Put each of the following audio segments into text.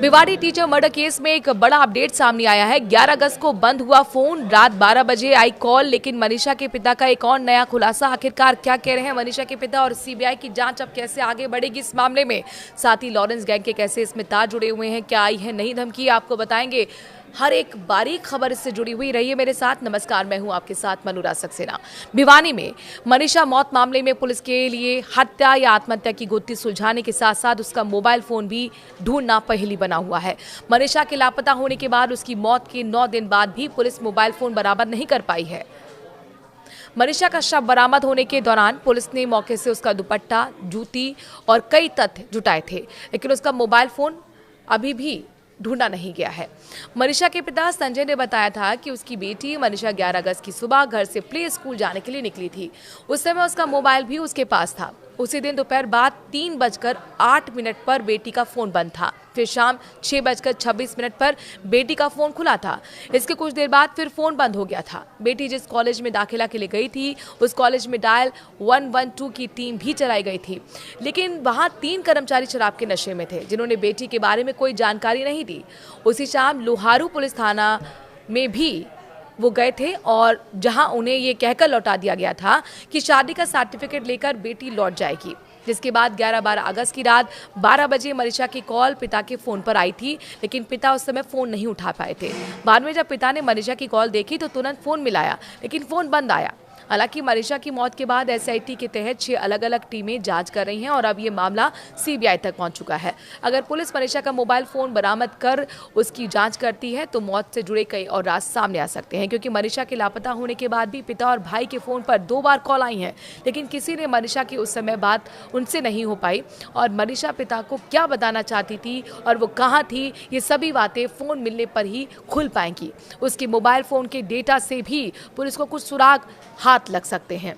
Bhiwadi teacher murder case में एक बड़ा अपडेट सामने आया है। 11 अगस्त को बंद हुआ फोन, रात 12 बजे आई कॉल, लेकिन मनीषा के पिता का एक और नया खुलासा। आखिरकार क्या कह रहे हैं मनीषा के पिता और सीबीआई की जांच अब कैसे आगे बढ़ेगी इस मामले में? साथ ही लॉरेंस गैंग के कैसे इसमें तार जुड़े हुए हैं, क्या आई है नई धमकी, आपको बताएंगे। हर एक बारीक खबर इससे जुड़ी हुई, रहिए मेरे साथ। नमस्कार, मैं हूं आपके साथ मनुराज सक्सेना। भिवानी में मनीषा मौत मामले में पुलिस के लिए हत्या या आत्महत्या की गुत्थी सुलझाने के साथ साथ उसका मोबाइल फोन भी ढूंढना पहेली बना हुआ है। मनीषा के लापता होने के बाद उसकी मौत के 9 दिन बाद भी पुलिस मोबाइल फोन बरामद नहीं कर पाई है। मनीषा का शव बरामद होने के दौरान पुलिस ने मौके से उसका दुपट्टा, जूती और कई तथ्य जुटाए थे, लेकिन उसका मोबाइल फोन अभी भी ढूंढा नहीं गया है। मनीषा के पिता संजय ने बताया था कि उसकी बेटी मनीषा 11 अगस्त की सुबह घर से प्ले स्कूल जाने के लिए निकली थी। उस समय उसका मोबाइल भी उसके पास था। उसी दिन दोपहर बाद 3:08 पर बेटी का फोन बंद था। फिर शाम 6:26 पर बेटी का फोन खुला था। इसके कुछ देर बाद फिर फोन बंद हो गया था। बेटी जिस कॉलेज में दाखिला के लिए गई थी, उस कॉलेज में डायल 112 की टीम भी चलाई गई थी, लेकिन वहां 3 कर्मचारी शराब के नशे में थे, जिन्होंने बेटी के बारे में कोई जानकारी नहीं दी। उसी शाम लोहारू पुलिस थाना में भी वो गए थे और जहां उन्हें ये कहकर लौटा दिया गया था कि शादी का सर्टिफिकेट लेकर बेटी लौट जाएगी। जिसके बाद 11-12 अगस्त की रात 12 बजे मनीषा की कॉल पिता के फोन पर आई थी, लेकिन पिता उस समय फोन नहीं उठा पाए थे। बाद में जब पिता ने मनीषा की कॉल देखी तो तुरंत फोन मिलाया, लेकिन फोन बंद आया। हालांकि मनीषा की मौत के बाद एसआईटी के तहत 6 अलग अलग टीमें जांच कर रही हैं और अब ये मामला सीबीआई तक पहुंच चुका है। अगर पुलिस मनीषा का मोबाइल फोन बरामद कर उसकी जांच करती है तो मौत से जुड़े कई और राज सामने आ सकते हैं, क्योंकि मनीषा के लापता होने के बाद भी पिता और भाई के फोन पर 2 बार कॉल आई हैं, लेकिन किसी ने मनीषा की उस समय बात उनसे नहीं हो पाई। और मनीषा पिता को क्या बताना चाहती थी और वो कहाँ थी, ये सभी बातें फोन मिलने पर ही खुल पाएंगी। उसके मोबाइल फोन के डेटा से भी पुलिस को कुछ सुराग हाथ लग सकते हैं।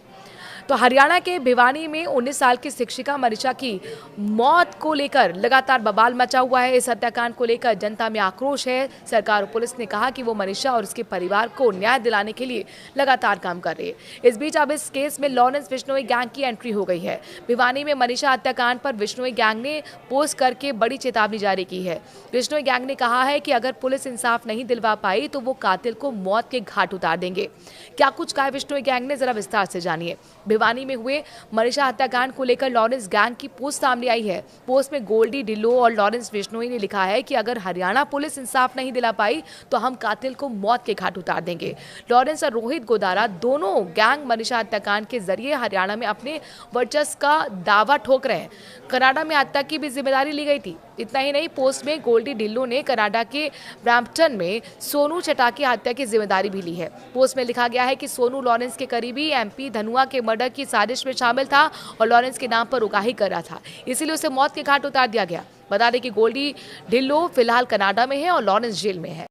तो हरियाणा के भिवानी में 19 साल की शिक्षिका मनीषा की मौत को लेकर लगातार बवाल मचा हुआ है। इस हत्याकांड को लेकर जनता में आक्रोश है। सरकार और पुलिस ने कहा कि वो मनीषा और उसके परिवार को न्याय दिलाने के लिए लगातार काम कर रही है। इस बीच अब इस केस में लॉरेंस बिश्नोई गैंग की एंट्री हो गई है। भिवानी में मनीषा हत्याकांड पर बिश्नोई गैंग ने पोस्ट करके बड़ी चेतावनी जारी की है। बिश्नोई गैंग ने कहा है कि अगर पुलिस इंसाफ नहीं दिलवा पाई तो वो कातिल को मौत के घाट उतार देंगे। क्या कुछ कहा बिश्नोई गैंग ने, जरा विस्तार से जानिए। भिवानी में हुए मनीषा हत्याकांड को लेकर लॉरेंस गैंग की पोस्ट सामने आई है। पोस्ट में गोल्डी ढिल्लो और लॉरेंस बिश्नोई ने लिखा है कि अगर हरियाणा पुलिस इंसाफ नहीं दिला पाई तो हम कातिल को मौत के घाट उतार देंगे। लॉरेंस और रोहित गोदारा दोनों गैंग मनीषा हत्याकांड के जरिए हरियाणा में अपने वर्चस्व का दावा ठोक रहे हैं। कनाडा में हत्या की भी जिम्मेदारी ली गई थी। इतना ही नहीं, पोस्ट में गोल्डी ढिल्लो ने कनाडा के ब्रैम्पटन में सोनू चटाकी हत्या की जिम्मेदारी भी ली है। पोस्ट में लिखा गया है कि सोनू लॉरेंस के करीबी एमपी धनुआ के मर्डर की साजिश में शामिल था और लॉरेंस के नाम पर उगाही कर रहा था, इसीलिए उसे मौत के घाट उतार दिया गया। बता दें कि गोल्डी ढिल्लो फिलहाल कनाडा में है और लॉरेंस जेल में है।